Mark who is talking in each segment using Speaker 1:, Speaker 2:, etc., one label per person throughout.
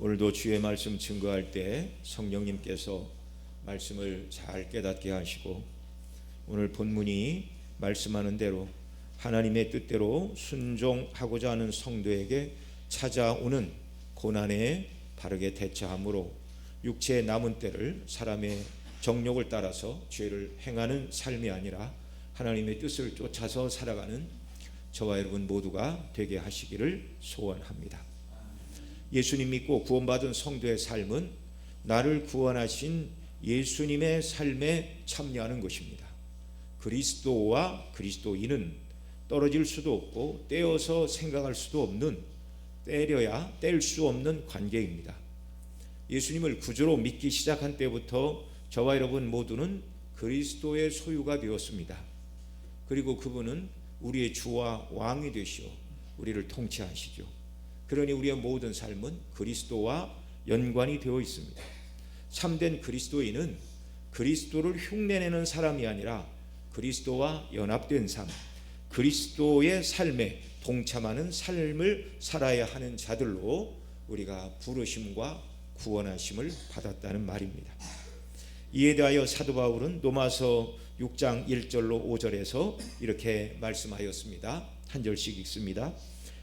Speaker 1: 오늘도 주의 말씀 증거할 때 성령님께서 말씀을 잘 깨닫게 하시고 오늘 본문이 말씀하는 대로 하나님의 뜻대로 순종하고자 하는 성도에게 찾아오는 고난에 바르게 대처함으로 육체의 남은 때를 사람의 정욕을 따라서 죄를 행하는 삶이 아니라 하나님의 뜻을 쫓아서 살아가는 저와 여러분 모두가 되게 하시기를 소원합니다. 예수님 믿고 구원받은 성도의 삶은 나를 구원하신 예수님의 삶에 참여하는 것입니다. 그리스도와 그리스도인은 떨어질 수도 없고 떼어서 생각할 수도 없는, 떼려야 뗄 수 없는 관계입니다. 예수님을 구주로 믿기 시작한 때부터 저와 여러분 모두는 그리스도의 소유가 되었습니다. 그리고 그분은 우리의 주와 왕이 되시어 우리를 통치하시죠. 그러니 우리의 모든 삶은 그리스도와 연관이 되어 있습니다. 참된 그리스도인은 그리스도를 흉내내는 사람이 아니라 그리스도와 연합된 삶, 그리스도의 삶에 동참하는 삶을 살아야 하는 자들로 우리가 부르심과 구원하심을 받았다는 말입니다. 이에 대하여 사도 바울은 로마서 6장 1절로 5절에서 이렇게 말씀하였습니다. 한 절씩 읽습니다.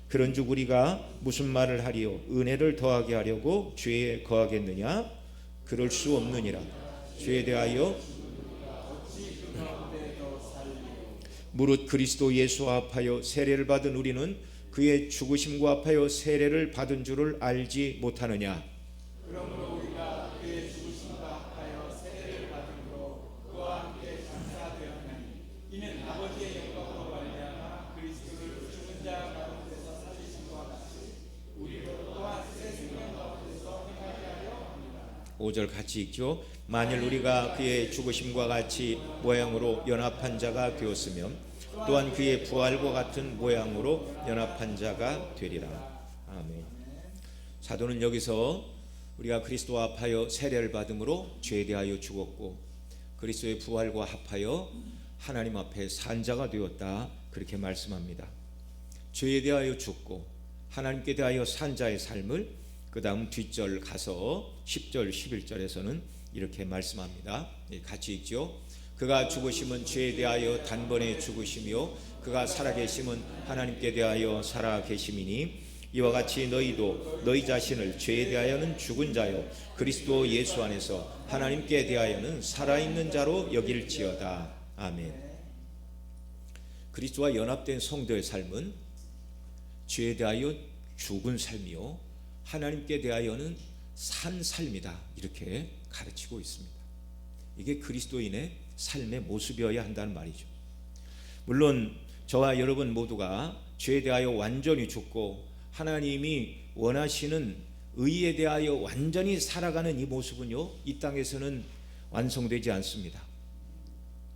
Speaker 1: 그런즉 우리가 무슨 말을 하리요? 은혜를 더하게 하려고 죄에 거하겠느냐? 그럴 수 없느니라. 죄에 대하여 무릇 그리스도 예수와 합하여 세례를 받은 우리는 그의 죽으심과 합하여 세례를 받은 줄을 알지 못하느냐?
Speaker 2: 그러므로 우리가 그의 죽으심과 합하여 세례를 받음으로 그와 함께 장사되었나니 이는 아버지의 영광으로 말미암아 그리스도를 죽은 자 가운데서 살리심과 같이 우리로 또한 새 생명 가운데서 행하게 하려 합니다.
Speaker 1: 5절 같이 읽죠. 만일 우리가 그의 죽으심과 같이 모양으로 연합한 자가 되었으면 또한 그의 부활과 같은 모양으로 연합한 자가 되리라. 아멘. 사도는 여기서 우리가 그리스도와 합하여 세례를 받음으로 죄에 대하여 죽었고 그리스도의 부활과 합하여 하나님 앞에 산 자가 되었다, 그렇게 말씀합니다. 죄에 대하여 죽고 하나님께 대하여 산 자의 삶을 그 다음 뒷절 가서 10절 11절에서는 이렇게 말씀합니다. 같이 읽죠. 그가 죽으심은 죄에 대하여 단번에 죽으시며 그가 살아계심은 하나님께 대하여 살아계심이니 이와 같이 너희도 너희 자신을 죄에 대하여는 죽은 자요 그리스도 예수 안에서 하나님께 대하여는 살아있는 자로 여길지어다. 아멘. 그리스도와 연합된 성도의 삶은 죄에 대하여 죽은 삶이요 하나님께 대하여는 산 삶이다, 이렇게 가르치고 있습니다. 이게 그리스도인의 삶의 모습이어야 한다는 말이죠. 물론 저와 여러분 모두가 죄에 대하여 완전히 죽고 하나님이 원하시는 의에 대하여 완전히 살아가는 이 모습은요, 이 땅에서는 완성되지 않습니다.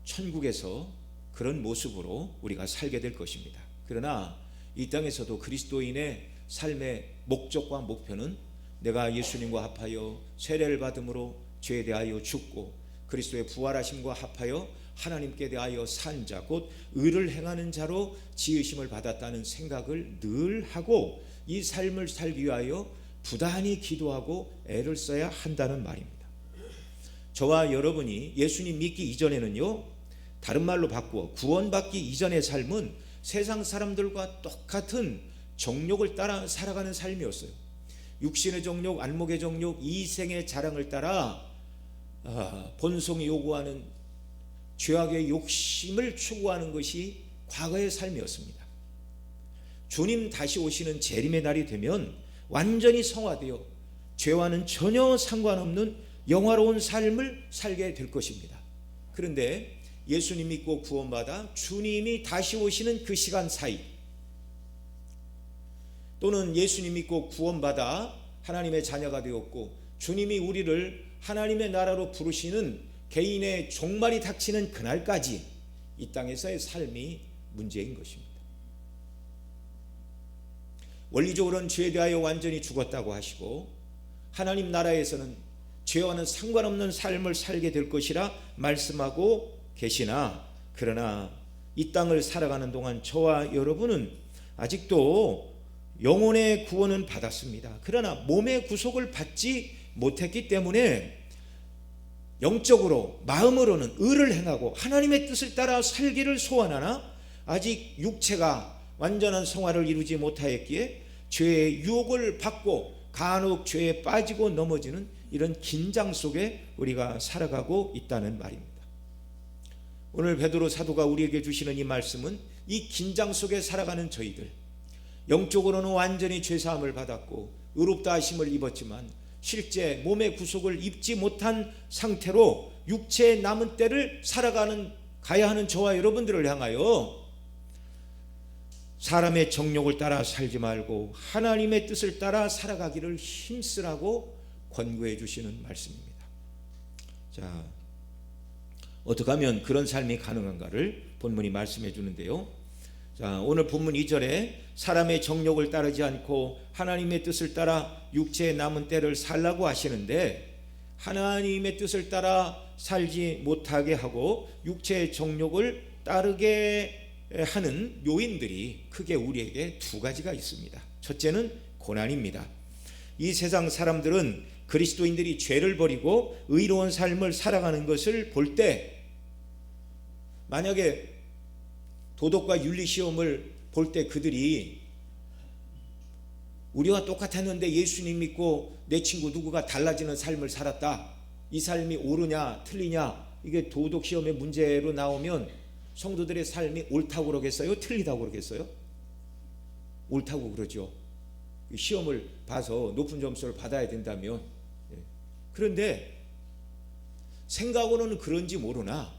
Speaker 1: 천국에서 그런 모습으로 우리가 살게 될 것입니다. 그러나 이 땅에서도 그리스도인의 삶의 목적과 목표는 내가 예수님과 합하여 세례를 받음으로 죄에 대하여 죽고 그리스도의 부활하심과 합하여 하나님께 대하여 산 자, 곧 의를 행하는 자로 지으심을 받았다는 생각을 늘 하고 이 삶을 살기 위하여 부단히 기도하고 애를 써야 한다는 말입니다. 저와 여러분이 예수님 믿기 이전에는요, 다른 말로 바꾸어 구원받기 이전의 삶은 세상 사람들과 똑같은 정욕을 따라 살아가는 삶이었어요. 육신의 정욕, 안목의 정욕, 이생의 자랑을 따라 본성이 요구하는 죄악의 욕심을 추구하는 것이 과거의 삶이었습니다. 주님 다시 오시는 재림의 날이 되면 완전히 성화되어 죄와는 전혀 상관없는 영화로운 삶을 살게 될 것입니다. 그런데 예수님 믿고 구원받아 주님이 다시 오시는 그 시간 사이, 또는 예수님 믿고 구원받아 하나님의 자녀가 되었고 주님이 우리를 하나님의 나라로 부르시는 개인의 종말이 닥치는 그날까지 이 땅에서의 삶이 문제인 것입니다. 원리적으로는 죄에 대하여 완전히 죽었다고 하시고 하나님 나라에서는 죄와는 상관없는 삶을 살게 될 것이라 말씀하고 계시나, 그러나 이 땅을 살아가는 동안 저와 여러분은 아직도 영혼의 구원은 받았습니다. 그러나 몸의 구속을 받지 못했기 때문에 영적으로 마음으로는 의를 행하고 하나님의 뜻을 따라 살기를 소원하나 아직 육체가 완전한 성화를 이루지 못하였기에 죄의 유혹을 받고 간혹 죄에 빠지고 넘어지는 이런 긴장 속에 우리가 살아가고 있다는 말입니다. 오늘 베드로 사도가 우리에게 주시는 이 말씀은 이 긴장 속에 살아가는 저희들, 영적으로는 완전히 죄사함을 받았고 의롭다 하심을 입었지만 실제 몸의 구속을 입지 못한 상태로 육체의 남은 때를 가야 하는 저와 여러분들을 향하여 사람의 정욕을 따라 살지 말고 하나님의 뜻을 따라 살아가기를 힘쓰라고 권고해 주시는 말씀입니다. 자, 어떻게 하면 그런 삶이 가능한가를 본문이 말씀해 주는데요. 자, 오늘 본문 2절에 사람의 정욕을 따르지 않고 하나님의 뜻을 따라 육체의 남은 때를 살라고 하시는데, 하나님의 뜻을 따라 살지 못하게 하고 육체의 정욕을 따르게 하는 요인들이 크게 우리에게 두 가지가 있습니다. 첫째는 고난입니다. 이 세상 사람들은 그리스도인들이 죄를 버리고 의로운 삶을 살아가는 것을 볼 때, 만약에 도덕과 윤리 시험을 볼 때 그들이 우리와 똑같았는데 예수님 믿고 내 친구 누구가 달라지는 삶을 살았다, 이 삶이 옳으냐 틀리냐, 이게 도덕 시험의 문제로 나오면 성도들의 삶이 옳다고 그러겠어요? 틀리다고 그러겠어요? 옳다고 그러죠. 시험을 봐서 높은 점수를 받아야 된다면. 그런데 생각으로는 그런지 모르나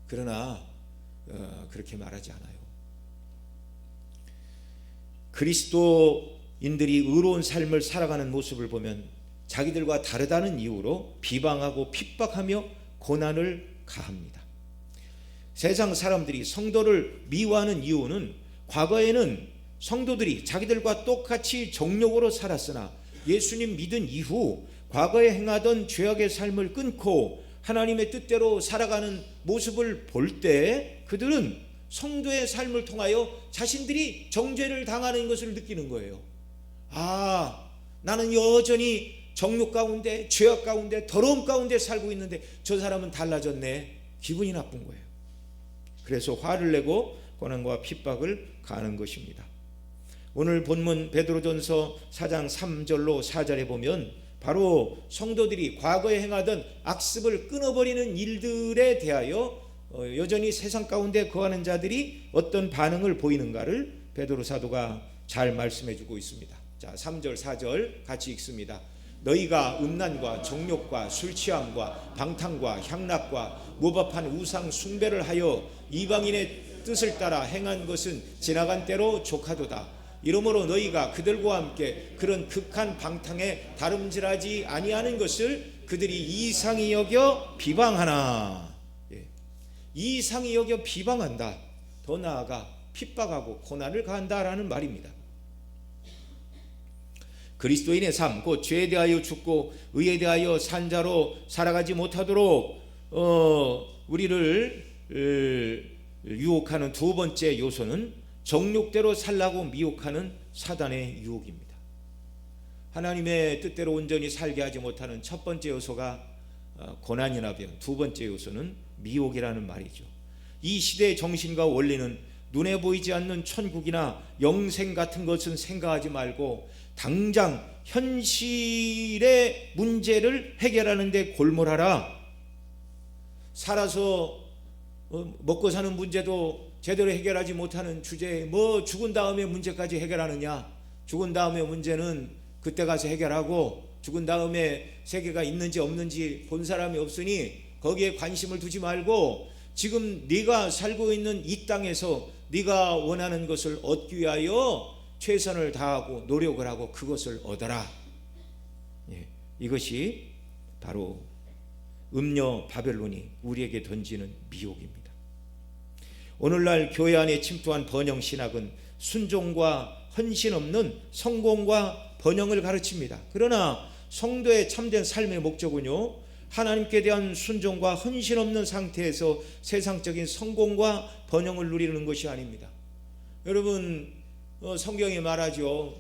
Speaker 1: 그러나 그렇게 말하지 않아요. 그리스도인들이 의로운 삶을 살아가는 모습을 보면 자기들과 다르다는 이유로 비방하고 핍박하며 고난을 가합니다. 세상 사람들이 성도를 미워하는 이유는 과거에는 성도들이 자기들과 똑같이 정욕으로 살았으나 예수님 믿은 이후 과거에 행하던 죄악의 삶을 끊고 하나님의 뜻대로 살아가는 모습을 볼 때 그들은 성도의 삶을 통하여 자신들이 정죄를 당하는 것을 느끼는 거예요. 아, 나는 여전히 정욕 가운데, 죄악 가운데, 더러움 가운데 살고 있는데 저 사람은 달라졌네. 기분이 나쁜 거예요. 그래서 화를 내고 고난과 핍박을 가하는 것입니다. 오늘 본문 베드로전서 4장 3절로 4절에 보면 바로 성도들이 과거에 행하던 악습을 끊어버리는 일들에 대하여 여전히 세상 가운데 거하는 자들이 어떤 반응을 보이는가를 베드로 사도가 잘 말씀해 주고 있습니다. 자, 3절 4절 같이 읽습니다. 너희가 음란과 정욕과 술취함과 방탕과 향락과 무법한 우상 숭배를 하여 이방인의 뜻을 따라 행한 것은 지나간 때로 족하도다. 이러므로 너희가 그들과 함께 그런 극한 방탕에 다름질하지 아니하는 것을 그들이 이상히 여겨 비방하나. 이상히 여겨 비방한다. 더 나아가 핍박하고 고난을 가한다라는 말입니다. 그리스도인의 삶, 곧 죄에 대하여 죽고 의에 대하여 산 자로 살아가지 못하도록 우리를 유혹하는 두 번째 요소는 정욕대로 살라고 미혹하는 사단의 유혹입니다. 하나님의 뜻대로 온전히 살게 하지 못하는 첫 번째 요소가 고난이라면 두 번째 요소는 미혹이라는 말이죠. 이 시대의 정신과 원리는 눈에 보이지 않는 천국이나 영생 같은 것은 생각하지 말고 당장 현실의 문제를 해결하는 데 골몰하라. 살아서 먹고 사는 문제도 제대로 해결하지 못하는 주제에 뭐 죽은 다음에 문제까지 해결하느냐. 죽은 다음에 문제는 그때 가서 해결하고 죽은 다음에 세계가 있는지 없는지 본 사람이 없으니 거기에 관심을 두지 말고 지금 네가 살고 있는 이 땅에서 네가 원하는 것을 얻기 위하여 최선을 다하고 노력을 하고 그것을 얻어라. 이것이 바로 음녀 바벨론이 우리에게 던지는 미혹입니다. 오늘날 교회 안에 침투한 번영신학은 순종과 헌신 없는 성공과 번영을 가르칩니다. 그러나 성도의 참된 삶의 목적은요, 하나님께 대한 순종과 헌신 없는 상태에서 세상적인 성공과 번영을 누리는 것이 아닙니다. 여러분, 성경이 말하죠.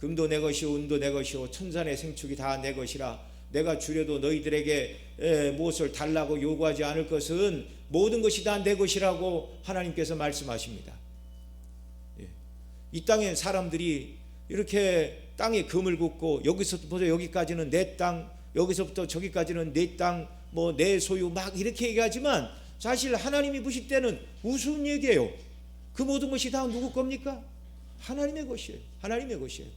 Speaker 1: 금도 내 것이요 은도 내 것이요 천산의 생축이 다 내 것이라. 내가 주려도 너희들에게 무엇을 달라고 요구하지 않을 것은 모든 것이 다 내 것이라고 하나님께서 말씀하십니다. 이 땅에 사람들이 이렇게 땅에 금을 굽고 여기서부터 여기까지는 내 땅, 여기서부터 저기까지는 내 땅, 뭐 내 소유 막 이렇게 얘기하지만 사실 하나님이 보실 때는 우스운 얘기예요. 그 모든 것이 다 누구 겁니까? 하나님의 것이에요. 하나님의 것이에요.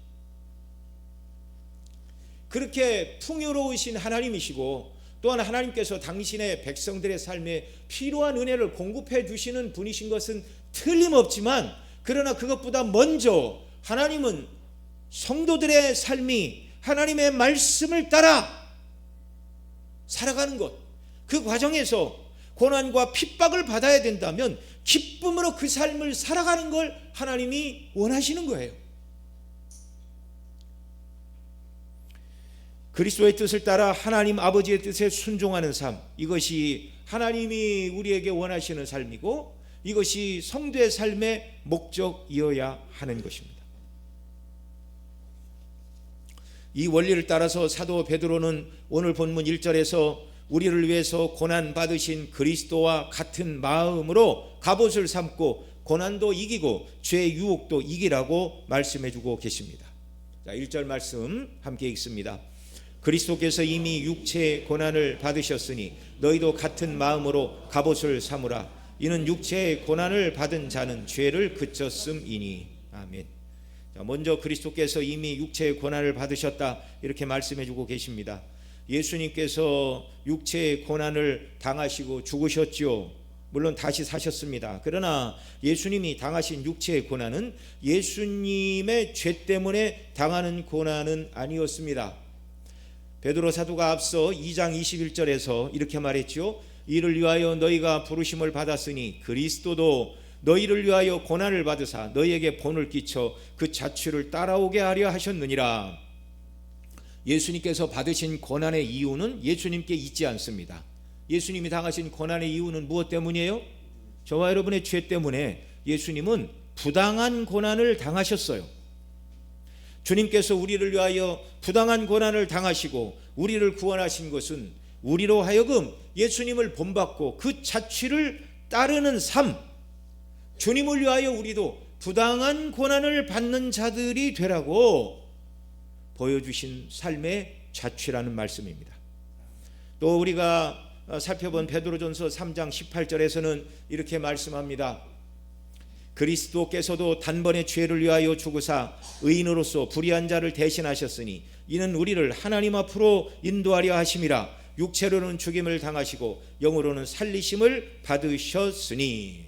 Speaker 1: 그렇게 풍요로우신 하나님이시고 또한 하나님께서 당신의 백성들의 삶에 필요한 은혜를 공급해 주시는 분이신 것은 틀림없지만, 그러나 그것보다 먼저 하나님은 성도들의 삶이 하나님의 말씀을 따라 살아가는 것, 그 과정에서 고난과 핍박을 받아야 된다면 기쁨으로 그 삶을 살아가는 걸 하나님이 원하시는 거예요. 그리스도의 뜻을 따라 하나님 아버지의 뜻에 순종하는 삶, 이것이 하나님이 우리에게 원하시는 삶이고 이것이 성도의 삶의 목적이어야 하는 것입니다. 이 원리를 따라서 사도 베드로는 오늘 본문 1절에서 우리를 위해서 고난 받으신 그리스도와 같은 마음으로 갑옷을 삼고 고난도 이기고 죄의 유혹도 이기라고 말씀해 주고 계십니다. 자, 1절 말씀 함께 읽습니다. 그리스도께서 이미 육체의 고난을 받으셨으니 너희도 같은 마음으로 갑옷을 삼으라. 이는 육체의 고난을 받은 자는 죄를 그쳤음이니. 아멘. 자, 먼저 그리스도께서 이미 육체의 고난을 받으셨다 이렇게 말씀해 주고 계십니다. 예수님께서 육체의 고난을 당하시고 죽으셨죠. 물론 다시 사셨습니다. 그러나 예수님이 당하신 육체의 고난은 예수님의 죄 때문에 당하는 고난은 아니었습니다. 베드로 사도가 앞서 2장 21절에서 이렇게 말했죠. 이를 위하여 너희가 부르심을 받았으니 그리스도도 너희를 위하여 고난을 받으사 너희에게 본을 끼쳐 그 자취를 따라오게 하려 하셨느니라. 예수님께서 받으신 고난의 이유는 예수님께 있지 않습니다. 예수님이 당하신 고난의 이유는 무엇 때문이에요? 저와 여러분의 죄 때문에 예수님은 부당한 고난을 당하셨어요. 주님께서 우리를 위하여 부당한 고난을 당하시고 우리를 구원하신 것은 우리로 하여금 예수님을 본받고 그 자취를 따르는 삶, 주님을 위하여 우리도 부당한 고난을 받는 자들이 되라고 보여주신 삶의 자취라는 말씀입니다. 또 우리가 살펴본 베드로전서 3장 18절에서는 이렇게 말씀합니다. 그리스도께서도 단번에 죄를 위하여 죽으사 의인으로서 불의한 자를 대신하셨으니 이는 우리를 하나님 앞으로 인도하려 하심이라. 육체로는 죽임을 당하시고 영으로는 살리심을 받으셨으니.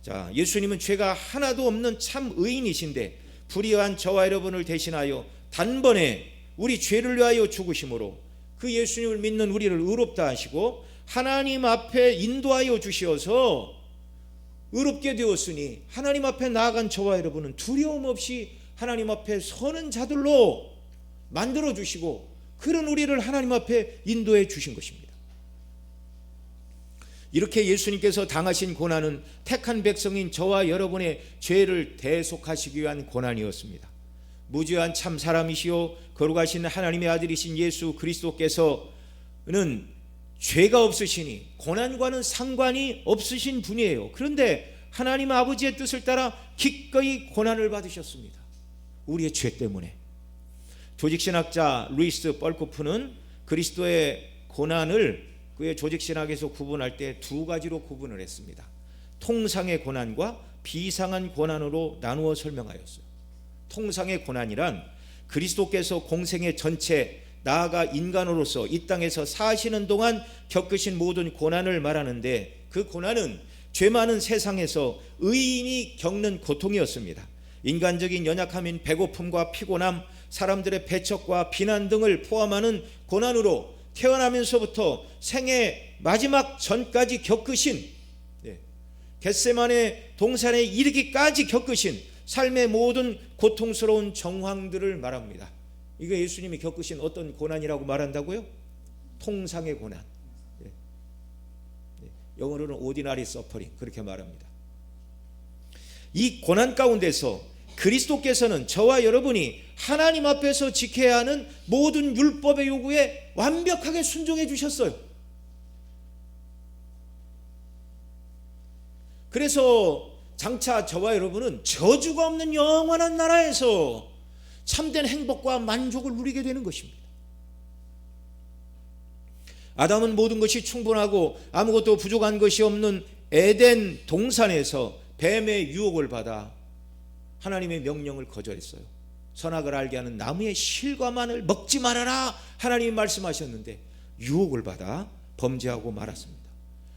Speaker 1: 자, 예수님은 죄가 하나도 없는 참 의인이신데 불의한 저와 여러분을 대신하여 단번에 우리 죄를 위하여 죽으심으로 그 예수님을 믿는 우리를 의롭다 하시고 하나님 앞에 인도하여 주시어서 의롭게 되었으니 하나님 앞에 나아간 저와 여러분은 두려움 없이 하나님 앞에 서는 자들로 만들어 주시고 그런 우리를 하나님 앞에 인도해 주신 것입니다. 이렇게 예수님께서 당하신 고난은 택한 백성인 저와 여러분의 죄를 대속하시기 위한 고난이었습니다. 무죄한 참 사람이시요 거룩하신 하나님의 아들이신 예수 그리스도께서는 죄가 없으시니 고난과는 상관이 없으신 분이에요. 그런데 하나님 아버지의 뜻을 따라 기꺼이 고난을 받으셨습니다. 우리의 죄 때문에. 조직신학자 루이스 뻘코프는 그리스도의 고난을 그의 조직신학에서 구분할 때 두 가지로 구분을 했습니다. 통상의 고난과 비상한 고난으로 나누어 설명하였어요. 통상의 고난이란 그리스도께서 공생의 전체 나아가 인간으로서 이 땅에서 사시는 동안 겪으신 모든 고난을 말하는데 그 고난은 죄 많은 세상에서 의인이 겪는 고통이었습니다. 인간적인 연약함인 배고픔과 피곤함, 사람들의 배척과 비난 등을 포함하는 고난으로 태어나면서부터 생애 마지막 전까지 겪으신 겟세마네 동산에 이르기까지 겪으신 삶의 모든 고통스러운 정황들을 말합니다. 이게 예수님이 겪으신 어떤 고난이라고 말한다고요? 통상의 고난. 영어로는 ordinary suffering 그렇게 말합니다. 이 고난 가운데서 그리스도께서는 저와 여러분이 하나님 앞에서 지켜야 하는 모든 율법의 요구에 완벽하게 순종해 주셨어요. 그래서 장차 저와 여러분은 저주가 없는 영원한 나라에서 참된 행복과 만족을 누리게 되는 것입니다. 아담은 모든 것이 충분하고 아무것도 부족한 것이 없는 에덴 동산에서 뱀의 유혹을 받아 하나님의 명령을 거절했어요. 선악을 알게 하는 나무의 실과만을 먹지 말아라 하나님이 말씀하셨는데 유혹을 받아 범죄하고 말았습니다.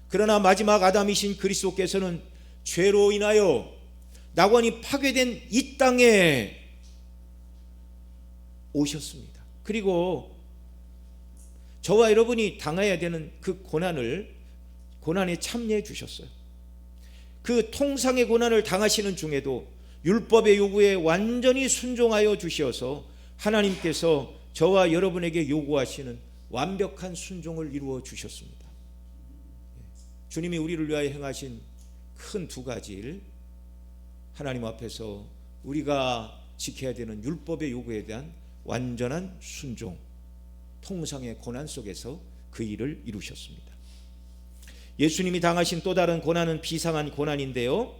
Speaker 1: 그러나 마지막 아담이신 그리스도께서는 죄로 인하여 낙원이 파괴된 이 땅에 오셨습니다. 그리고 저와 여러분이 당해야 되는 그 고난에 참여해 주셨어요. 그 통상의 고난을 당하시는 중에도 율법의 요구에 완전히 순종하여 주셔서 하나님께서 저와 여러분에게 요구하시는 완벽한 순종을 이루어 주셨습니다. 주님이 우리를 위하여 행하신 큰 두 가지 일, 하나님 앞에서 우리가 지켜야 되는 율법의 요구에 대한 완전한 순종, 통상의 고난 속에서 그 일을 이루셨습니다. 예수님이 당하신 또 다른 고난은 비상한 고난인데요,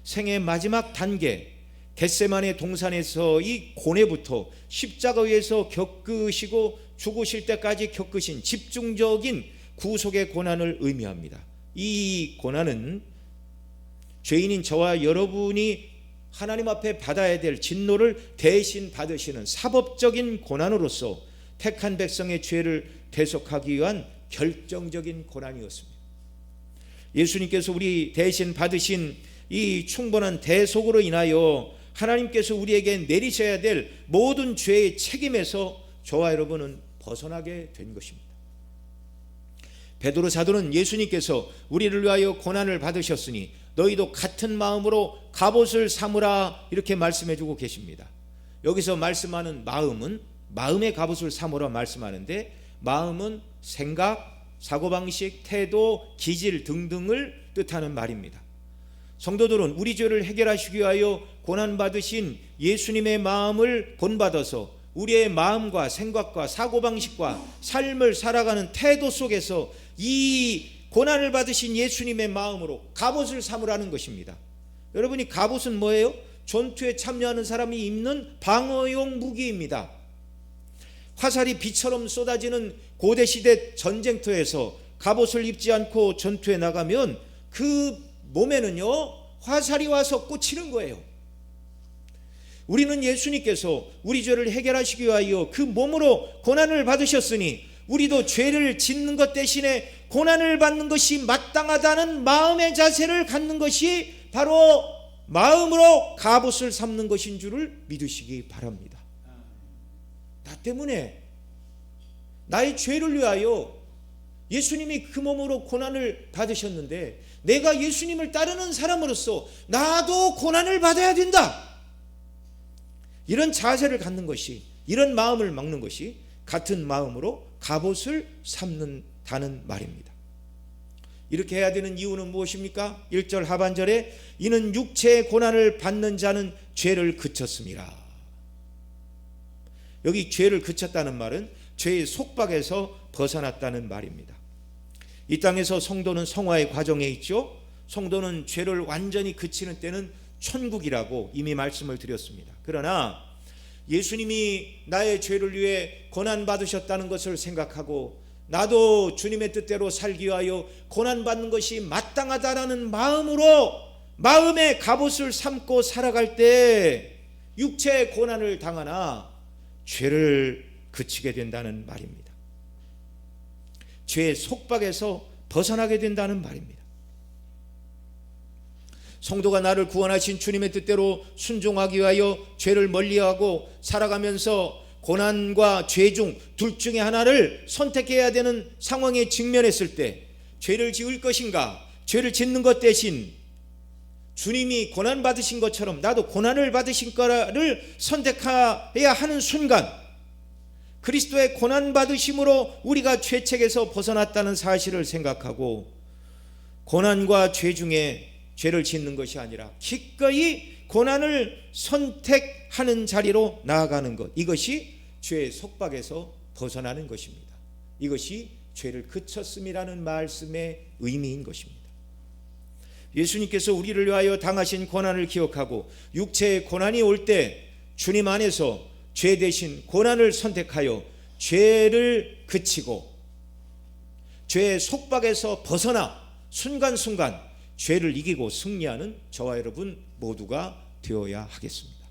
Speaker 1: 생의 마지막 단계 겟세마네 동산에서의 고뇌부터 십자가 위에서 겪으시고 죽으실 때까지 겪으신 집중적인 구속의 고난을 의미합니다. 이 고난은 죄인인 저와 여러분이 하나님 앞에 받아야 될 진노를 대신 받으시는 사법적인 고난으로서 택한 백성의 죄를 대속하기 위한 결정적인 고난이었습니다. 예수님께서 우리 대신 받으신 이 충분한 대속으로 인하여 하나님께서 우리에게 내리셔야 될 모든 죄의 책임에서 저와 여러분은 벗어나게 된 것입니다. 베드로 사도는 예수님께서 우리를 위하여 고난을 받으셨으니 너희도 같은 마음으로 갑옷을 삼으라 이렇게 말씀해 주고 계십니다. 여기서 말씀하는 마음은 마음의 갑옷을 삼으라 말씀하는데, 마음은 생각, 사고방식, 태도, 기질 등등을 뜻하는 말입니다. 성도들은 우리 죄를 해결하시기 위하여 고난받으신 예수님의 마음을 본받아서 우리의 마음과 생각과 사고방식과 삶을 살아가는 태도 속에서 이 고난을 받으신 예수님의 마음으로 갑옷을 삼으라는 것입니다. 여러분이 갑옷은 뭐예요? 전투에 참여하는 사람이 입는 방어용 무기입니다. 화살이 비처럼 쏟아지는 고대시대 전쟁터에서 갑옷을 입지 않고 전투에 나가면 그 몸에는요 화살이 와서 꽂히는 거예요. 우리는 예수님께서 우리 죄를 해결하시기 위하여 그 몸으로 고난을 받으셨으니 우리도 죄를 짓는 것 대신에 고난을 받는 것이 마땅하다는 마음의 자세를 갖는 것이 바로 마음으로 갑옷을 삼는 것인 줄을 믿으시기 바랍니다. 나 때문에 나의 죄를 위하여 예수님이 그 몸으로 고난을 받으셨는데 내가 예수님을 따르는 사람으로서 나도 고난을 받아야 된다. 이런 자세를 갖는 것이, 이런 마음을 먹는 것이 같은 마음으로 갑옷을 삼는다는 말입니다. 이렇게 해야 되는 이유는 무엇입니까? 1절 하반절에 이는 육체의 고난을 받는 자는 죄를 그쳤습니다. 여기 죄를 그쳤다는 말은 죄의 속박에서 벗어났다는 말입니다. 이 땅에서 성도는 성화의 과정에 있죠. 성도는 죄를 완전히 그치는 때는 천국이라고 이미 말씀을 드렸습니다. 그러나 예수님이 나의 죄를 위해 고난받으셨다는 것을 생각하고 나도 주님의 뜻대로 살기 위하여 고난받는 것이 마땅하다라는 마음으로 마음의 갑옷을 삼고 살아갈 때 육체의 고난을 당하나 죄를 그치게 된다는 말입니다. 죄의 속박에서 벗어나게 된다는 말입니다. 성도가 나를 구원하신 주님의 뜻대로 순종하기 위하여 죄를 멀리하고 살아가면서 고난과 죄 중 둘 중에 하나를 선택해야 되는 상황에 직면했을 때 죄를 지을 것인가, 죄를 짓는 것 대신 주님이 고난 받으신 것처럼 나도 고난을 받으신 거를 선택해야 하는 순간 그리스도의 고난 받으심으로 우리가 죄책에서 벗어났다는 사실을 생각하고 고난과 죄 중에 죄를 짓는 것이 아니라 기꺼이 고난을 선택하는 자리로 나아가는 것, 이것이 죄의 속박에서 벗어나는 것입니다. 이것이 죄를 그쳤음이라는 말씀의 의미인 것입니다. 예수님께서 우리를 위하여 당하신 고난을 기억하고 육체의 고난이 올 때 주님 안에서 죄 대신 고난을 선택하여 죄를 그치고 죄의 속박에서 벗어나 순간순간 죄를 이기고 승리하는 저와 여러분 모두가 되어야 하겠습니다.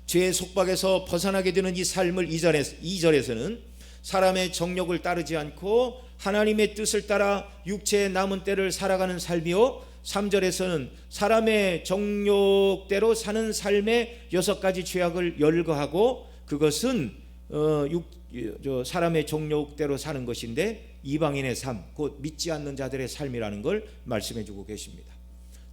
Speaker 1: 죄의 속박에서 벗어나게 되는 이 삶을 2절에서는 사람의 정욕을 따르지 않고 하나님의 뜻을 따라 육체의 남은 때를 살아가는 삶이요, 3절에서는 사람의 정욕대로 사는 삶의 6가지 죄악을 열거하고 그것은 사람의 정욕대로 사는 것인데 이방인의 삶, 곧 믿지 않는 자들의 삶이라는 걸 말씀해 주고 계십니다.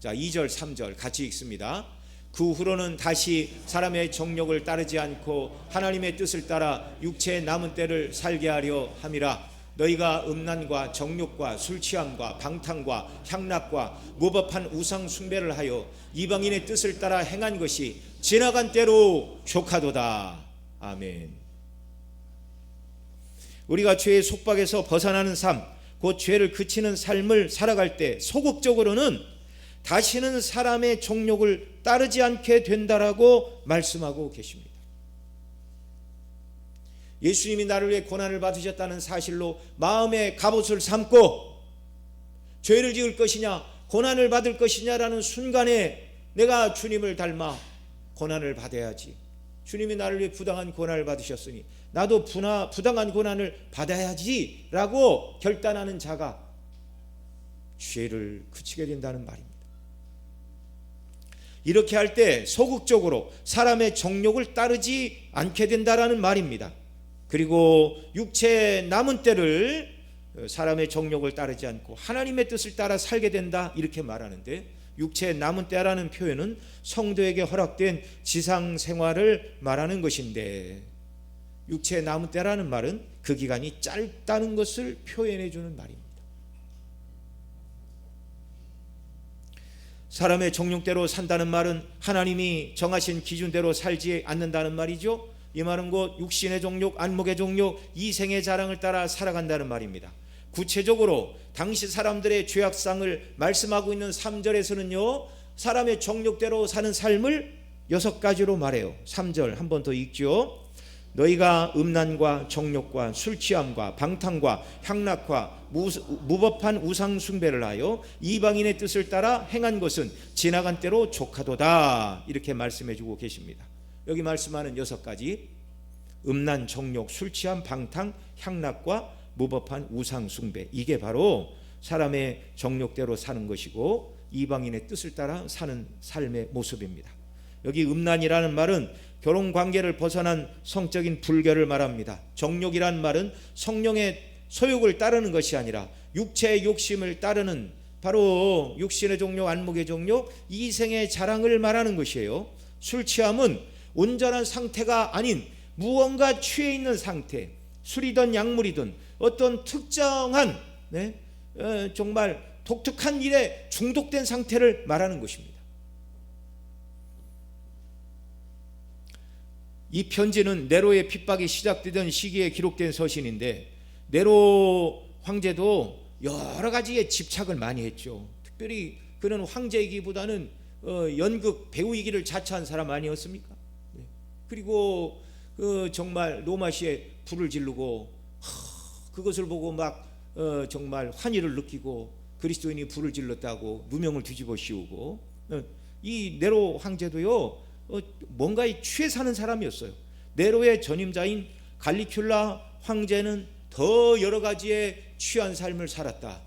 Speaker 1: 자, 2절 3절 같이 읽습니다. 그 후로는 다시 사람의 정욕을 따르지 않고 하나님의 뜻을 따라 육체의 남은 때를 살게 하려 함이라. 너희가 음란과 정욕과 술취함과 방탕과 향락과 무법한 우상 숭배를 하여 이방인의 뜻을 따라 행한 것이 지나간 때로 족하도다. 아멘. 우리가 죄의 속박에서 벗어나는 삶, 곧 죄를 그치는 삶을 살아갈 때 소극적으로는 다시는 사람의 정욕을 따르지 않게 된다라고 말씀하고 계십니다. 예수님이 나를 위해 고난을 받으셨다는 사실로 마음의 갑옷을 삼고 죄를 지을 것이냐 고난을 받을 것이냐라는 순간에 내가 주님을 닮아 고난을 받아야지, 주님이 나를 위해 부당한 고난을 받으셨으니 나도 부당한 고난을 받아야지 라고 결단하는 자가 죄를 그치게 된다는 말입니다. 이렇게 할 때 소극적으로 사람의 정욕을 따르지 않게 된다라는 말입니다. 그리고 육체의 남은 때를 사람의 정욕을 따르지 않고 하나님의 뜻을 따라 살게 된다, 이렇게 말하는데, 육체의 남은 때라는 표현은 성도에게 허락된 지상 생활을 말하는 것인데, 육체의 남은 때라는 말은 그 기간이 짧다는 것을 표현해 주는 말입니다. 사람의 정욕대로 산다는 말은 하나님이 정하신 기준대로 살지 않는다는 말이죠. 이 말은 곧 육신의 정욕, 안목의 정욕, 이생의 자랑을 따라 살아간다는 말입니다. 구체적으로 당시 사람들의 죄악상을 말씀하고 있는 3절에서는요 사람의 정욕대로 사는 삶을 6가지로 말해요. 3절 한 번 더 읽죠. 너희가 음란과 정욕과 술취함과 방탕과 향락과 무법한 우상 숭배를 하여 이방인의 뜻을 따라 행한 것은 지나간 때로 족하도다, 이렇게 말씀해 주고 계십니다. 여기 말씀하는 6가지, 음란, 정욕, 술취함, 방탕, 향락과 무법한 우상 숭배, 이게 바로 사람의 정욕대로 사는 것이고 이방인의 뜻을 따라 사는 삶의 모습입니다. 여기 음란이라는 말은 결혼관계를 벗어난 성적인 불결을 말합니다. 정욕이란 말은 성령의 소욕을 따르는 것이 아니라 육체의 욕심을 따르는, 바로 육신의 정욕, 안목의 정욕, 이생의 자랑을 말하는 것이에요. 술취함은 온전한 상태가 아닌 무언가 취해 있는 상태, 술이든 약물이든 어떤 특정한 정말 독특한 일에 중독된 상태를 말하는 것입니다. 이 편지는 네로의 핍박이 시작되던 시기에 기록된 서신인데, 네로 황제도 여러 가지에 집착을 많이 했죠. 특별히 그는 황제이기보다는 연극 배우이기를 자처한 사람 아니었습니까? 그리고 정말 로마시에 불을 지르고 그것을 보고 막 정말 환희를 느끼고 그리스도인이 불을 질렀다고 누명을 뒤집어 씌우고, 이 네로 황제도요 뭔가에 취해 사는 사람이었어요. 네로의 전임자인 갈리큘라 황제는 더 여러 가지에 취한 삶을 살았다.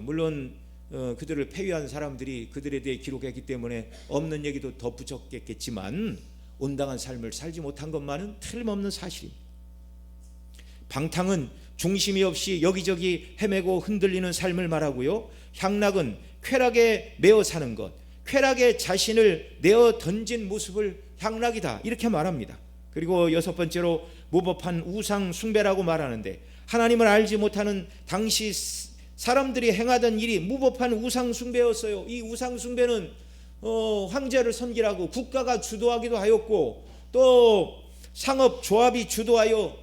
Speaker 1: 물론 그들을 폐위한 사람들이 그들에 대해 기록했기 때문에 없는 얘기도 덧붙였겠지만 온당한 삶을 살지 못한 것만은 틀림없는 사실입니다. 방탕은 중심이 없이 여기저기 헤매고 흔들리는 삶을 말하고요, 향락은 쾌락에 매어 사는 것, 쾌락에 자신을 내어 던진 모습을 향락이다, 이렇게 말합니다. 그리고 6번째로 무법한 우상 숭배라고 말하는데, 하나님을 알지 못하는 당시 사람들이 행하던 일이 무법한 우상숭배였어요. 이 우상숭배는 황제를 섬기라고 국가가 주도하기도 하였고, 또 상업조합이 주도하여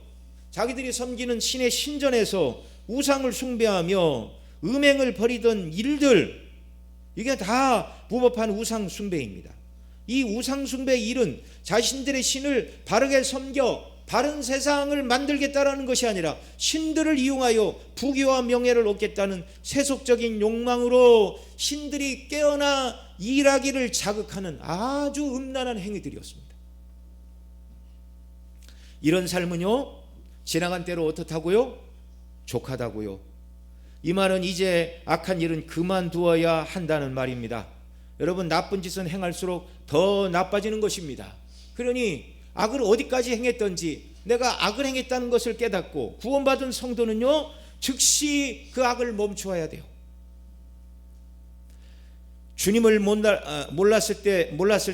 Speaker 1: 자기들이 섬기는 신의 신전에서 우상을 숭배하며 음행을 벌이던 일들, 이게 다 무법한 우상숭배입니다. 이 우상숭배의 일은 자신들의 신을 바르게 섬겨 바른 세상을 만들겠다라는 것이 아니라 신들을 이용하여 부귀와 명예를 얻겠다는 세속적인 욕망으로 신들이 깨어나 일하기를 자극하는 아주 음란한 행위들이었습니다. 이런 삶은요, 지나간 때로 어떻다고요? 족하다고요. 이 말은 이제 악한 일은 그만두어야 한다는 말입니다. 여러분, 나쁜 짓은 행할수록 더 나빠지는 것입니다. 그러니 악을 어디까지 행했던지 내가 악을 행했다는 것을 깨닫고 구원받은 성도는요, 즉시 그 악을 멈추어야 돼요. 주님을 몰랐을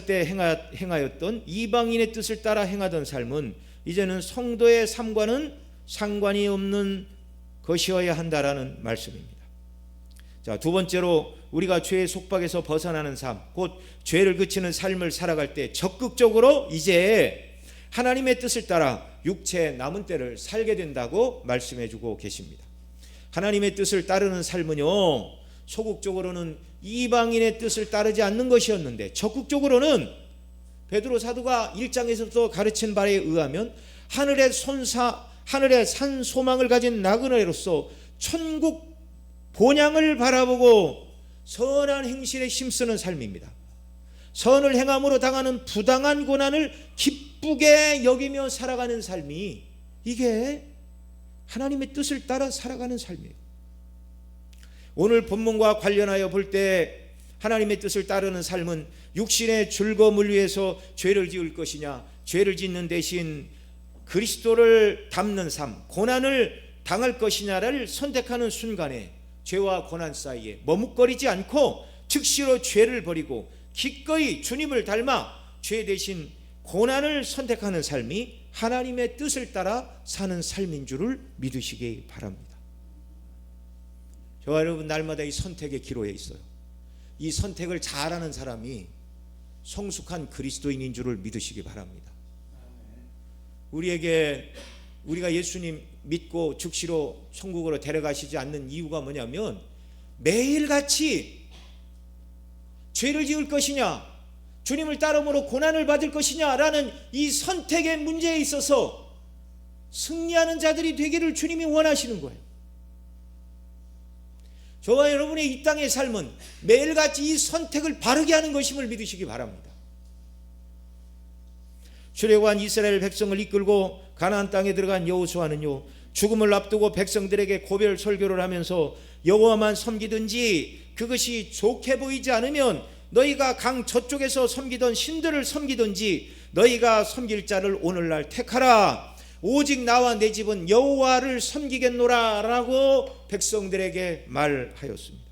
Speaker 1: 때 행하였던 이방인의 뜻을 따라 행하던 삶은 이제는 성도의 삶과는 상관이 없는 것이어야 한다라는 말씀입니다. 자, 두 번째로 우리가 죄의 속박에서 벗어나는 삶, 곧 죄를 그치는 삶을 살아갈 때 적극적으로 이제 하나님의 뜻을 따라 육체의 남은 때를 살게 된다고 말씀해 주고 계십니다. 하나님의 뜻을 따르는 삶은요, 소극적으로는 이방인의 뜻을 따르지 않는 것이었는데 적극적으로는 베드로 사도가 1장에서부터 가르친 바에 의하면 하늘의 산 소망을 가진 나그네로서 천국 본향을 바라보고 선한 행실에 힘쓰는 삶입니다. 선을 행함으로 당하는 부당한 고난을 기쁘게 여기며 살아가는 삶이, 이게 하나님의 뜻을 따라 살아가는 삶이에요. 오늘 본문과 관련하여 볼 때 하나님의 뜻을 따르는 삶은 육신의 즐거움을 위해서 죄를 지을 것이냐, 죄를 짓는 대신 그리스도를 닮는 삶, 고난을 당할 것이냐를 선택하는 순간에 죄와 고난 사이에 머뭇거리지 않고 즉시로 죄를 버리고 기꺼이 주님을 닮아 죄 대신 고난을 선택하는 삶이 하나님의 뜻을 따라 사는 삶인 줄을 믿으시기 바랍니다. 저와 여러분, 날마다 이 선택의 기로에 있어요. 이 선택을 잘하는 사람이 성숙한 그리스도인인 줄을 믿으시기 바랍니다. 우리가 예수님 믿고 즉시로 천국으로 데려가시지 않는 이유가 뭐냐면, 매일같이 죄를 지을 것이냐, 주님을 따름으로 고난을 받을 것이냐라는 이 선택의 문제에 있어서 승리하는 자들이 되기를 주님이 원하시는 거예요. 저와 여러분의 이 땅의 삶은 매일같이 이 선택을 바르게 하는 것임을 믿으시기 바랍니다. 출애굽한 이스라엘 백성을 이끌고 가나안 땅에 들어간 여호수아는요, 죽음을 앞두고 백성들에게 고별 설교를 하면서 여호와만 섬기든지 그것이 좋게 보이지 않으면 너희가 강 저쪽에서 섬기던 신들을 섬기든지 너희가 섬길 자를 오늘날 택하라. 오직 나와 내 집은 여호와를 섬기겠노라 라고 백성들에게 말하였습니다.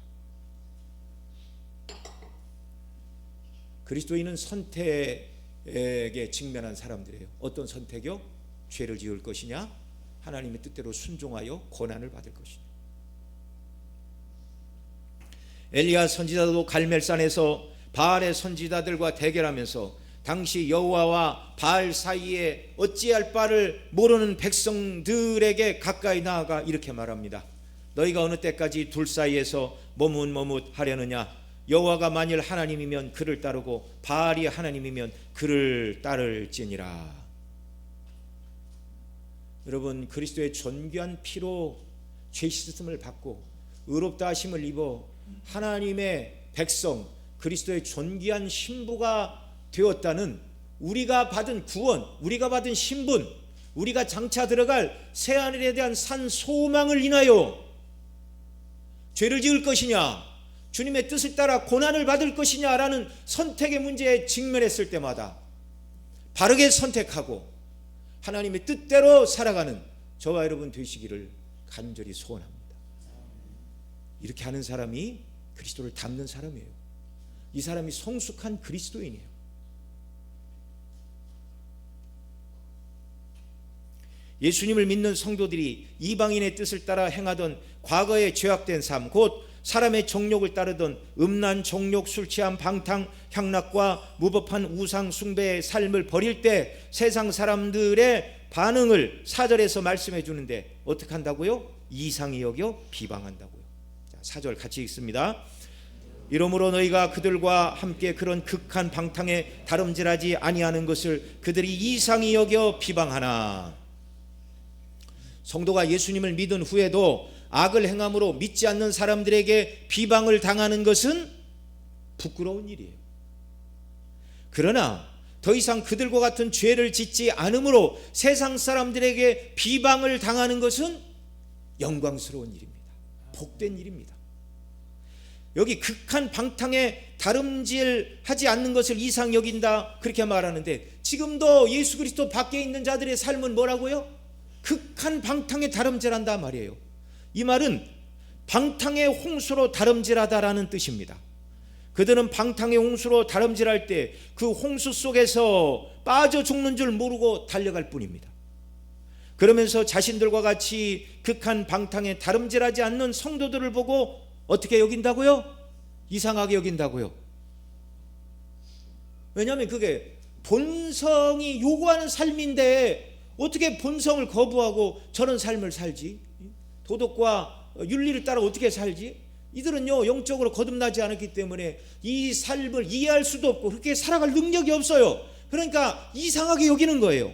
Speaker 1: 그리스도인은 선택에 직면한 사람들이에요. 어떤 선택이요? 죄를 지을 것이냐, 하나님의 뜻대로 순종하여 고난을 받을 것이냐. 엘리야 선지자도 갈멜산에서 바알의 선지자들과 대결하면서 당시 여호와와 바알 사이에 어찌할 바를 모르는 백성들에게 가까이 나아가 이렇게 말합니다. 너희가 어느 때까지 둘 사이에서 머뭇머뭇하려느냐. 여호와가 만일 하나님이면 그를 따르고 바알이 하나님이면 그를 따를지니라. 여러분, 그리스도의 존귀한 피로 죄 씻음을 받고 의롭다 하심을 입어 하나님의 백성, 그리스도의 존귀한 신부가 되었다는 우리가 받은 구원, 우리가 받은 신분, 우리가 장차 들어갈 새하늘에 대한 산 소망을 인하여 죄를 지을 것이냐, 주님의 뜻을 따라 고난을 받을 것이냐라는 선택의 문제에 직면했을 때마다 바르게 선택하고 하나님의 뜻대로 살아가는 저와 여러분 되시기를 간절히 소원합니다. 이렇게 하는 사람이 그리스도를 닮는 사람이에요. 이 사람이 성숙한 그리스도인이에요. 예수님을 믿는 성도들이 이방인의 뜻을 따라 행하던 과거의 죄악된 삶, 곧 사람의 정욕을 따르던 음란, 정욕, 술 취함, 방탕, 향락과 무법한 우상 숭배의 삶을 버릴 때 세상 사람들의 반응을 4절에서 말씀해 주는데 어떻게 한다고요? 이상히 여겨 비방한다고요. 자, 4절 같이 읽습니다. 이러므로 너희가 그들과 함께 그런 극한 방탕에 다름질하지 아니하는 것을 그들이 이상히 여겨 비방하나. 성도가 예수님을 믿은 후에도 악을 행함으로 믿지 않는 사람들에게 비방을 당하는 것은 부끄러운 일이에요. 그러나 더 이상 그들과 같은 죄를 짓지 않으므로 세상 사람들에게 비방을 당하는 것은 영광스러운 일입니다. 복된 일입니다. 여기 극한 방탕에 다름질하지 않는 것을 이상 여긴다 그렇게 말하는데, 지금도 예수 그리스도 밖에 있는 자들의 삶은 뭐라고요? 극한 방탕에 다름질한다 말이에요. 이 말은 방탕의 홍수로 다름질하다라는 뜻입니다. 그들은 방탕의 홍수로 다름질할 때 그 홍수 속에서 빠져 죽는 줄 모르고 달려갈 뿐입니다. 그러면서 자신들과 같이 극한 방탕에 다름질하지 않는 성도들을 보고 어떻게 여긴다고요? 이상하게 여긴다고요. 왜냐하면 그게 본성이 요구하는 삶인데 어떻게 본성을 거부하고 저런 삶을 살지? 도덕과 윤리를 따라 어떻게 살지? 이들은요 영적으로 거듭나지 않았기 때문에 이 삶을 이해할 수도 없고 그렇게 살아갈 능력이 없어요. 그러니까 이상하게 여기는 거예요.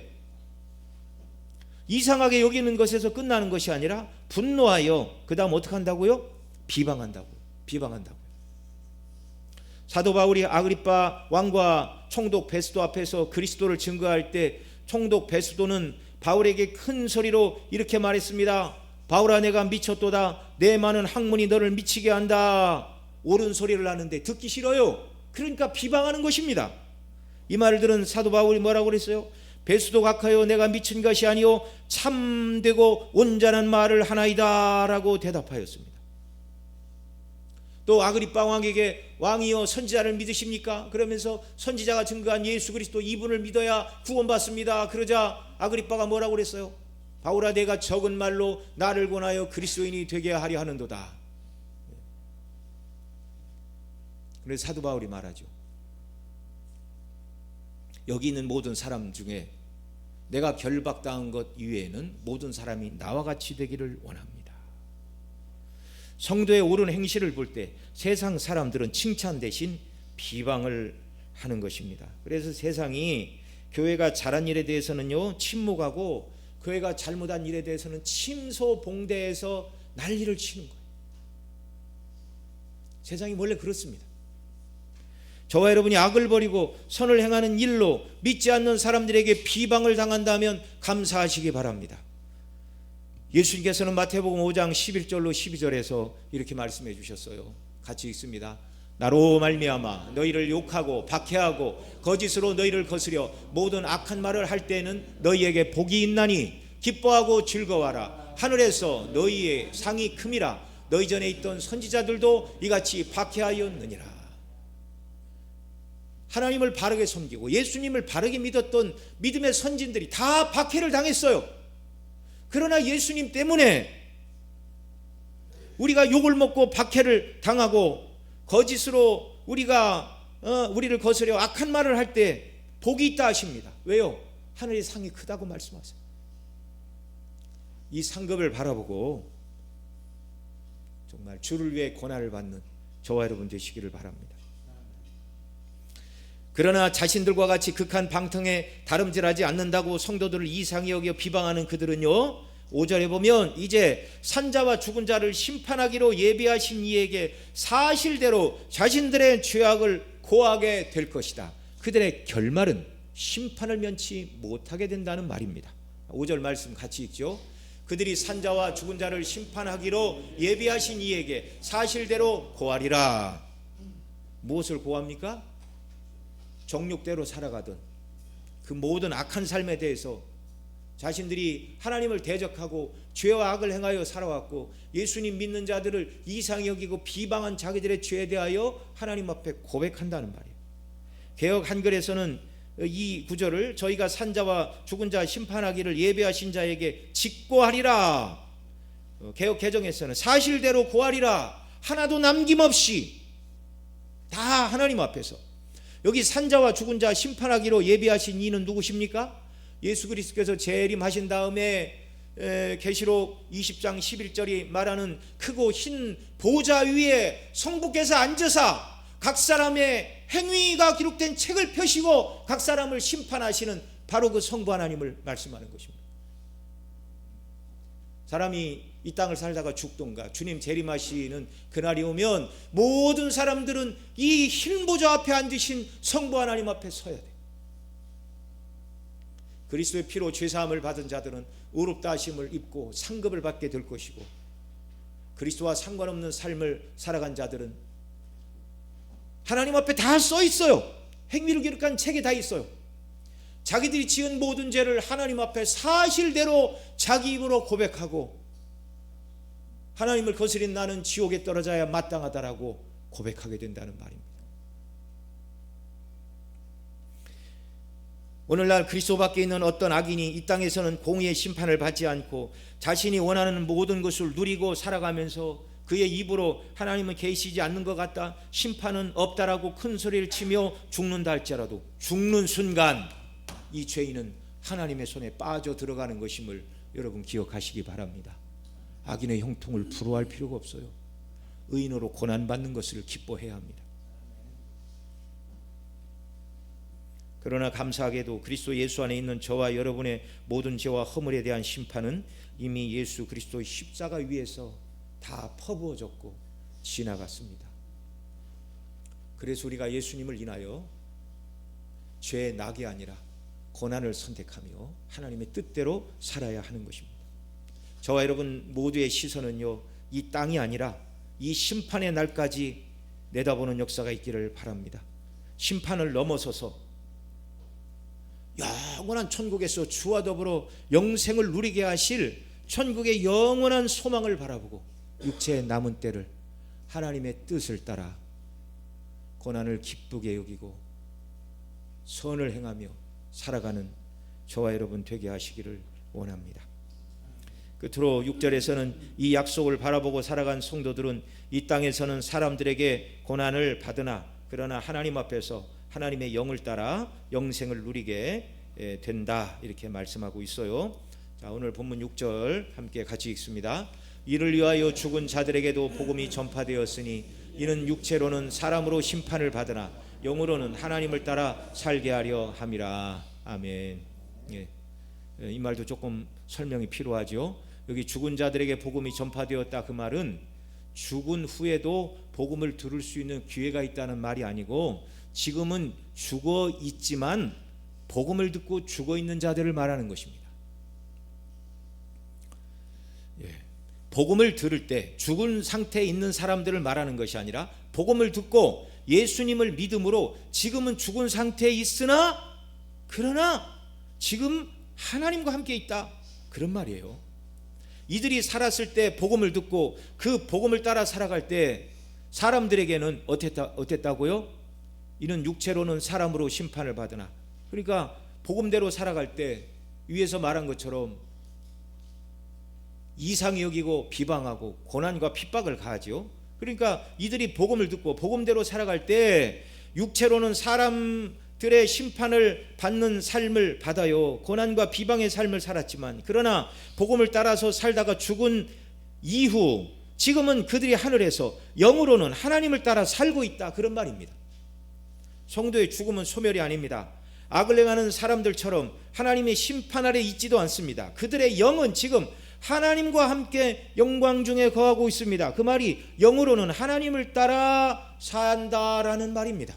Speaker 1: 이상하게 여기는 것에서 끝나는 것이 아니라 분노하여 그 다음 어떻게 한다고요? 비방한다고요. 사도 바울이 아그리빠 왕과 총독 베스도 앞에서 그리스도를 증거할 때 총독 베스도는 바울에게 큰 소리로 이렇게 말했습니다. 바울아, 내가 미쳤도다. 내 많은 학문이 너를 미치게 한다. 옳은 소리를 하는데 듣기 싫어요. 그러니까 비방하는 것입니다. 이 말을 들은 사도 바울이 뭐라고 그랬어요? 베스도 각하여, 내가 미친 것이 아니요 참되고 온전한 말을 하나이다 라고 대답하였습니다. 또 아그리빠 왕에게, 왕이여 선지자를 믿으십니까? 그러면서 선지자가 증거한 예수 그리스도 이분을 믿어야 구원받습니다. 그러자 아그리빠가 뭐라고 그랬어요? 바울아, 내가 적은 말로 나를 권하여 그리스도인이 되게 하려 하는도다. 그래서 사도 바울이 말하죠. 여기 있는 모든 사람 중에 내가 결박당한 것 이외에는 모든 사람이 나와 같이 되기를 원합니다. 성도의 옳은 행실을 볼 때 세상 사람들은 칭찬 대신 비방을 하는 것입니다. 그래서 세상이 교회가 잘한 일에 대해서는요 침묵하고, 교회가 잘못한 일에 대해서는 침소봉대해서 난리를 치는 거예요. 세상이 원래 그렇습니다. 저와 여러분이 악을 버리고 선을 행하는 일로 믿지 않는 사람들에게 비방을 당한다면 감사하시기 바랍니다. 예수님께서는 마태복음 5장 11절로 12절에서 이렇게 말씀해 주셨어요. 같이 읽습니다. 나로 말미암아 너희를 욕하고 박해하고 거짓으로 너희를 거스려 모든 악한 말을 할 때에는 너희에게 복이 있나니 기뻐하고 즐거워하라. 하늘에서 너희의 상이 큼이라. 너희 전에 있던 선지자들도 이같이 박해하였느니라. 하나님을 바르게 섬기고 예수님을 바르게 믿었던 믿음의 선진들이 다 박해를 당했어요. 그러나 예수님 때문에 우리가 욕을 먹고 박해를 당하고 거짓으로 우리를 거스려 악한 말을 할 때 복이 있다 하십니다. 왜요? 하늘의 상이 크다고 말씀하세요. 이 상급을 바라보고 정말 주를 위해 고난을 받는 저와 여러분 되시기를 바랍니다. 그러나 자신들과 같이 극한 방탕에 다름질하지 않는다고 성도들을 이상히 여겨 비방하는 그들은요, 5절에 보면 이제 산자와 죽은 자를 심판하기로 예비하신 이에게 사실대로 자신들의 죄악을 고하게 될 것이다. 그들의 결말은 심판을 면치 못하게 된다는 말입니다. 5절 말씀 같이 읽죠. 그들이 산자와 죽은 자를 심판하기로 예비하신 이에게 사실대로 고하리라. 무엇을 고합니까? 정욕대로 살아가던 그 모든 악한 삶에 대해서 자신들이 하나님을 대적하고 죄와 악을 행하여 살아왔고 예수님 믿는 자들을 이상히 여기고 비방한 자기들의 죄에 대하여 하나님 앞에 고백한다는 말이에요. 개역 한글에서는 이 구절을 저희가 산자와 죽은 자 심판하기를 예배하신 자에게 직고하리라. 개역 개정에서는 사실대로 고하리라. 하나도 남김없이 다 하나님 앞에서. 여기 산자와 죽은 자 심판하기로 예비하신 이는 누구십니까? 예수 그리스도께서 재림하신 다음에 계시록 20장 11절이 말하는 크고 흰 보좌 위에 성부께서 앉으사 각 사람의 행위가 기록된 책을 펴시고 각 사람을 심판하시는 바로 그 성부 하나님을 말씀하는 것입니다. 사람이 이 땅을 살다가 죽던가 주님 재림하시는 그날이 오면 모든 사람들은 이 흰 보좌 앞에 앉으신 성부 하나님 앞에 서야 돼. 그리스도의 피로 죄사함을 받은 자들은 의롭다 하심을 입고 상급을 받게 될 것이고, 그리스도와 상관없는 삶을 살아간 자들은 하나님 앞에 다 써 있어요. 행위를 기록한 책에 다 있어요. 자기들이 지은 모든 죄를 하나님 앞에 사실대로 자기 입으로 고백하고 하나님을 거스린 나는 지옥에 떨어져야 마땅하다라고 고백하게 된다는 말입니다. 오늘날 그리스도 밖에 있는 어떤 악인이 이 땅에서는 공의의 심판을 받지 않고 자신이 원하는 모든 것을 누리고 살아가면서 그의 입으로 하나님은 계시지 않는 것 같다, 심판은 없다라고 큰 소리를 치며 죽는다 할지라도 죽는 순간 이 죄인은 하나님의 손에 빠져 들어가는 것임을 여러분 기억하시기 바랍니다. 악인의 형통을 부러워할 필요가 없어요. 의인으로 고난받는 것을 기뻐해야 합니다. 그러나 감사하게도 그리스도 예수 안에 있는 저와 여러분의 모든 죄와 허물에 대한 심판은 이미 예수 그리스도의 십자가 위에서 다 퍼부어졌고 지나갔습니다. 그래서 우리가 예수님을 인하여 죄의 낙이 아니라 고난을 선택하며 하나님의 뜻대로 살아야 하는 것입니다. 저와 여러분 모두의 시선은요, 이 땅이 아니라 이 심판의 날까지 내다보는 역사가 있기를 바랍니다. 심판을 넘어서서 영원한 천국에서 주와 더불어 영생을 누리게 하실 천국의 영원한 소망을 바라보고 육체의 남은 때를 하나님의 뜻을 따라 고난을 기쁘게 여기고 선을 행하며 살아가는 저와 여러분 되게 하시기를 원합니다. 끝으로 6절에서는 이 약속을 바라보고 살아간 성도들은 이 땅에서는 사람들에게 고난을 받으나 그러나 하나님 앞에서 하나님의 영을 따라 영생을 누리게 된다, 이렇게 말씀하고 있어요. 자, 오늘 본문 6절 함께 같이 읽습니다. 이를 위하여 죽은 자들에게도 복음이 전파되었으니 이는 육체로는 사람으로 심판을 받으나 영으로는 하나님을 따라 살게 하려 함이라. 아멘. 예. 이 말도 조금 설명이 필요하죠. 여기 죽은 자들에게 복음이 전파되었다, 그 말은 죽은 후에도 복음을 들을 수 있는 기회가 있다는 말이 아니고 지금은 죽어 있지만 복음을 듣고 죽어 있는 자들을 말하는 것입니다. 예. 복음을 들을 때 죽은 상태에 있는 사람들을 말하는 것이 아니라 복음을 듣고 예수님을 믿음으로 지금은 죽은 상태에 있으나 그러나 지금 하나님과 함께 있다, 그런 말이에요. 이들이 살았을 때 복음을 듣고 그 복음을 따라 살아갈 때 사람들에게는 어땠다고요? 이는 육체로는 사람으로 심판을 받으나, 그러니까 복음대로 살아갈 때 위에서 말한 것처럼 이상히 여기고 비방하고 고난과 핍박을 가하죠. 그러니까 이들이 복음을 듣고 복음대로 살아갈 때 육체로는 사람들의 심판을 받는 삶을 받아요. 고난과 비방의 삶을 살았지만 그러나 복음을 따라서 살다가 죽은 이후 지금은 그들이 하늘에서 영으로는 하나님을 따라 살고 있다, 그런 말입니다. 성도의 죽음은 소멸이 아닙니다. 악을 행하는 사람들처럼 하나님의 심판 아래 있지도 않습니다. 그들의 영은 지금 하나님과 함께 영광 중에 거하고 있습니다. 그 말이 영으로는 하나님을 따라 산다라는 말입니다.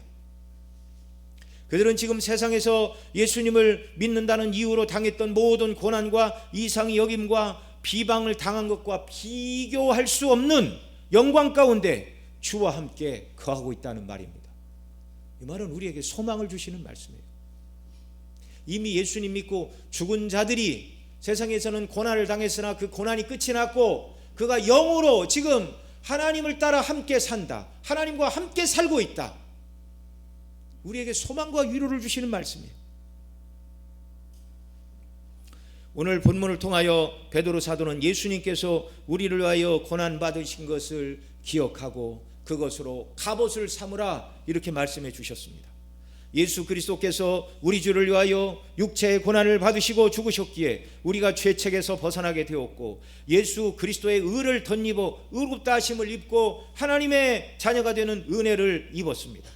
Speaker 1: 그들은 지금 세상에서 예수님을 믿는다는 이유로 당했던 모든 고난과 이상히 여김과 비방을 당한 것과 비교할 수 없는 영광 가운데 주와 함께 거하고 있다는 말입니다. 이 말은 우리에게 소망을 주시는 말씀이에요. 이미 예수님 믿고 죽은 자들이 세상에서는 고난을 당했으나 그 고난이 끝이 났고 그가 영으로 지금 하나님을 따라 함께 산다, 하나님과 함께 살고 있다, 우리에게 소망과 위로를 주시는 말씀이에요. 오늘 본문을 통하여 베드로 사도는 예수님께서 우리를 위하여 고난 받으신 것을 기억하고 그것으로 갑옷을 삼으라 이렇게 말씀해 주셨습니다. 예수 그리스도께서 우리 주를 위하여 육체의 고난을 받으시고 죽으셨기에 우리가 죄책에서 벗어나게 되었고, 예수 그리스도의 의를 덧입어 의롭다 하심을 입고 하나님의 자녀가 되는 은혜를 입었습니다.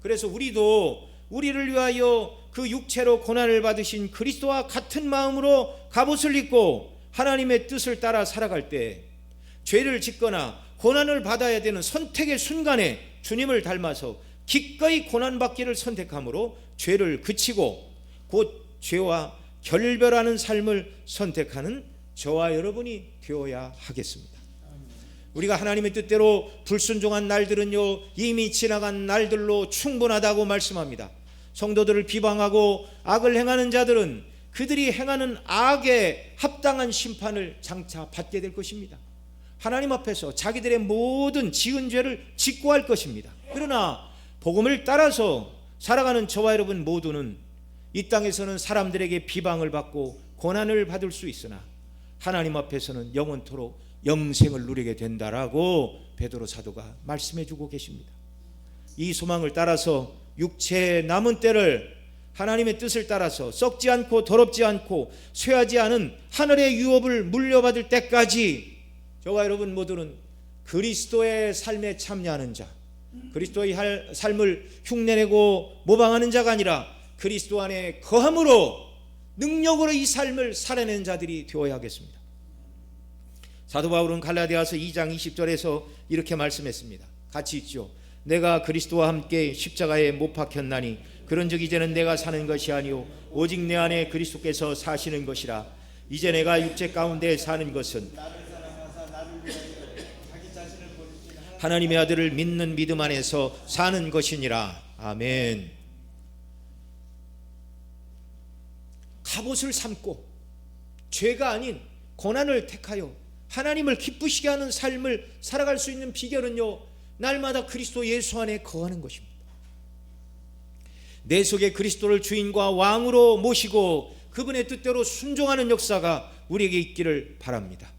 Speaker 1: 그래서 우리도 우리를 위하여 그 육체로 고난을 받으신 그리스도와 같은 마음으로 갑옷을 입고 하나님의 뜻을 따라 살아갈 때, 죄를 짓거나 고난을 받아야 되는 선택의 순간에 주님을 닮아서 기꺼이 고난받기를 선택함으로 죄를 그치고 곧 죄와 결별하는 삶을 선택하는 저와 여러분이 되어야 하겠습니다. 우리가 하나님의 뜻대로 불순종한 날들은요, 이미 지나간 날들로 충분하다고 말씀합니다. 성도들을 비방하고 악을 행하는 자들은 그들이 행하는 악에 합당한 심판을 장차 받게 될 것입니다. 하나님 앞에서 자기들의 모든 지은 죄를 직고할 것입니다. 그러나 복음을 따라서 살아가는 저와 여러분 모두는 이 땅에서는 사람들에게 비방을 받고 고난을 받을 수 있으나 하나님 앞에서는 영원토록 영생을 누리게 된다라고 베드로 사도가 말씀해 주고 계십니다. 이 소망을 따라서 육체의 남은 때를 하나님의 뜻을 따라서 썩지 않고 더럽지 않고 쇠하지 않은 하늘의 유업을 물려받을 때까지 저와 여러분 모두는 그리스도의 삶에 참여하는 자, 그리스도의 삶을 흉내내고 모방하는 자가 아니라 그리스도 안에 거함으로 능력으로 이 삶을 살아낸 자들이 되어야 하겠습니다. 사도 바울은 갈라디아서 2장 20절에서 이렇게 말씀했습니다. 같이 읽죠. 내가 그리스도와 함께 십자가에 못 박혔나니 그런즉 이제는 내가 사는 것이 아니요 오직 내 안에 그리스도께서 사시는 것이라. 이제 내가 육체 가운데 사는 것은 하나님의 아들을 믿는 믿음 안에서 사는 것이니라. 아멘. 갑옷을 삼고 죄가 아닌 고난을 택하여 하나님을 기쁘시게 하는 삶을 살아갈 수 있는 비결은요, 날마다 그리스도 예수 안에 거하는 것입니다. 내 속에 그리스도를 주인과 왕으로 모시고 그분의 뜻대로 순종하는 역사가 우리에게 있기를 바랍니다.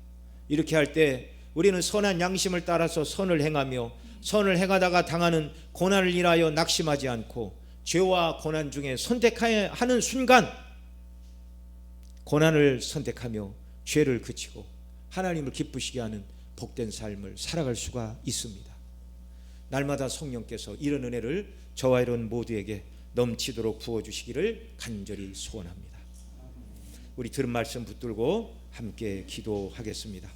Speaker 1: 이렇게 할 때 우리는 선한 양심을 따라서 선을 행하며 선을 행하다가 당하는 고난을 인하여 낙심하지 않고 죄와 고난 중에 선택해야 하는 순간 고난을 선택하며 죄를 그치고 하나님을 기쁘시게 하는 복된 삶을 살아갈 수가 있습니다. 날마다 성령께서 이런 은혜를 저와 이런 모두에게 넘치도록 부어주시기를 간절히 소원합니다. 우리 들은 말씀 붙들고 함께 기도하겠습니다.